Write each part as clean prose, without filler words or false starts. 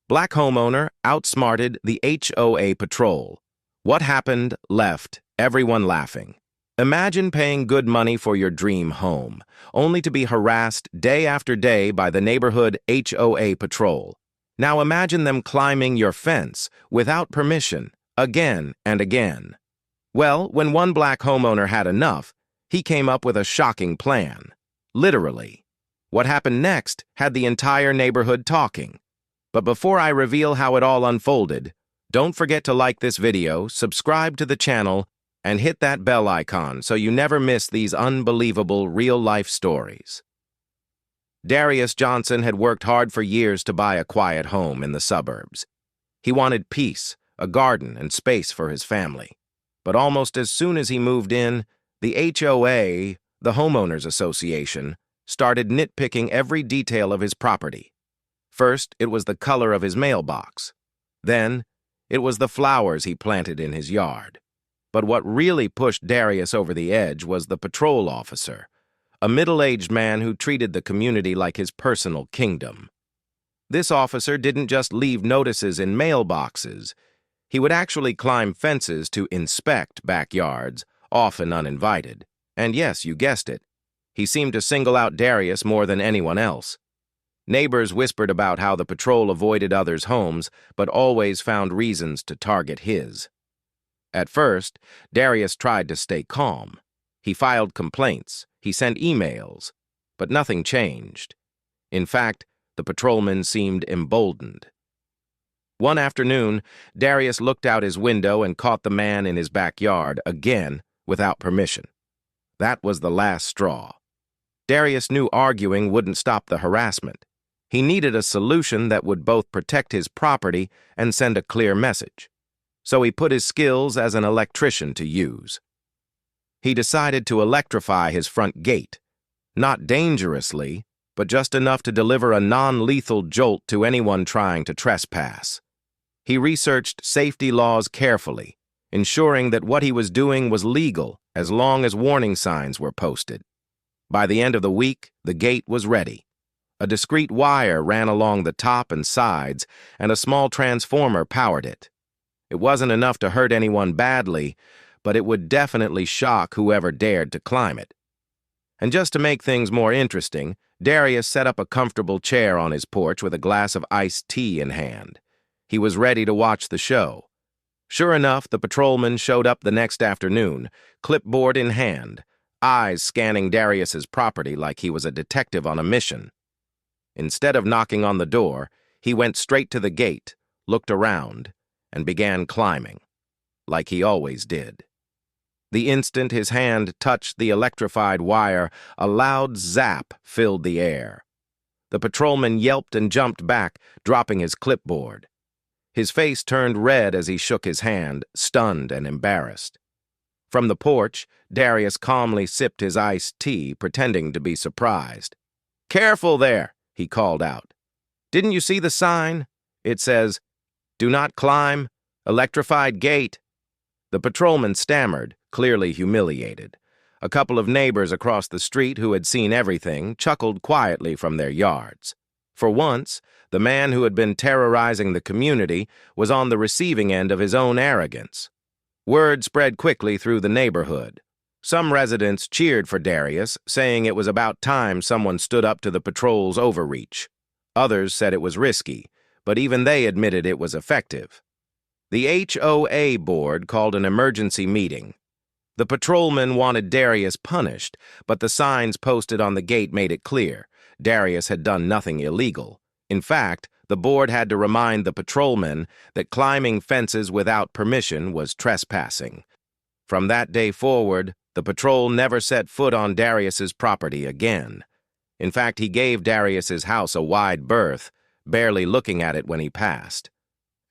Black homeowner outsmarted the HOA patrol. What happened left everyone laughing. Imagine paying good money for your dream home, only to be harassed day after day by the neighborhood HOA patrol. Now imagine them climbing your fence without permission, again and again. Well, when one black homeowner had enough, he came up with a shocking plan. Literally. What happened next had the entire neighborhood talking. But before I reveal how it all unfolded, don't forget to like this video, subscribe to the channel, and hit that bell icon so you never miss these unbelievable real-life stories. Darius Johnson had worked hard for years to buy a quiet home in the suburbs. He wanted peace, a garden, and space for his family. But almost as soon as he moved in, the HOA, the Homeowners Association, started nitpicking every detail of his property. First, it was the color of his mailbox. Then, it was the flowers he planted in his yard. But what really pushed Darius over the edge was the patrol officer, a middle-aged man who treated the community like his personal kingdom. This officer didn't just leave notices in mailboxes. He would actually climb fences to inspect backyards, often uninvited. And yes, you guessed it, he seemed to single out Darius more than anyone else. Neighbors whispered about how the patrol avoided others' homes, but always found reasons to target his. At first, Darius tried to stay calm. He filed complaints, he sent emails, but nothing changed. In fact, the patrolman seemed emboldened. One afternoon, Darius looked out his window and caught the man in his backyard, again, without permission. That was the last straw. Darius knew arguing wouldn't stop the harassment. He needed a solution that would both protect his property and send a clear message. So he put his skills as an electrician to use. He decided to electrify his front gate, not dangerously, but just enough to deliver a non-lethal jolt to anyone trying to trespass. He researched safety laws carefully, ensuring that what he was doing was legal as long as warning signs were posted. By the end of the week, the gate was ready. A discreet wire ran along the top and sides, and a small transformer powered it. It wasn't enough to hurt anyone badly, but it would definitely shock whoever dared to climb it. And just to make things more interesting, Darius set up a comfortable chair on his porch with a glass of iced tea in hand. He was ready to watch the show. Sure enough, the patrolman showed up the next afternoon, clipboard in hand, eyes scanning Darius's property like he was a detective on a mission. Instead of knocking on the door, he went straight to the gate, looked around, and began climbing, like he always did. The instant his hand touched the electrified wire, a loud zap filled the air. The patrolman yelped and jumped back, dropping his clipboard. His face turned red as he shook his hand, stunned and embarrassed. From the porch, Darius calmly sipped his iced tea, pretending to be surprised. "Careful there," he called out. "Didn't you see the sign? It says, 'Do not climb, electrified gate.'" The patrolman stammered, clearly humiliated. A couple of neighbors across the street who had seen everything chuckled quietly from their yards. For once, the man who had been terrorizing the community was on the receiving end of his own arrogance. Word spread quickly through the neighborhood. Some residents cheered for Darius, saying it was about time someone stood up to the patrol's overreach. Others said it was risky, but even they admitted it was effective. The HOA board called an emergency meeting. The patrolman wanted Darius punished, but the signs posted on the gate made it clear Darius had done nothing illegal. In fact, the board had to remind the patrolman that climbing fences without permission was trespassing. From that day forward, the patrol never set foot on Darius's property again. In fact, he gave Darius's house a wide berth, barely looking at it when he passed.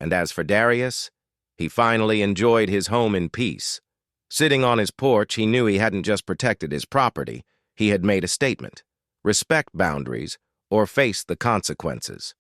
And as for Darius, he finally enjoyed his home in peace. Sitting on his porch, he knew he hadn't just protected his property, he had made a statement. Respect boundaries, or face the consequences.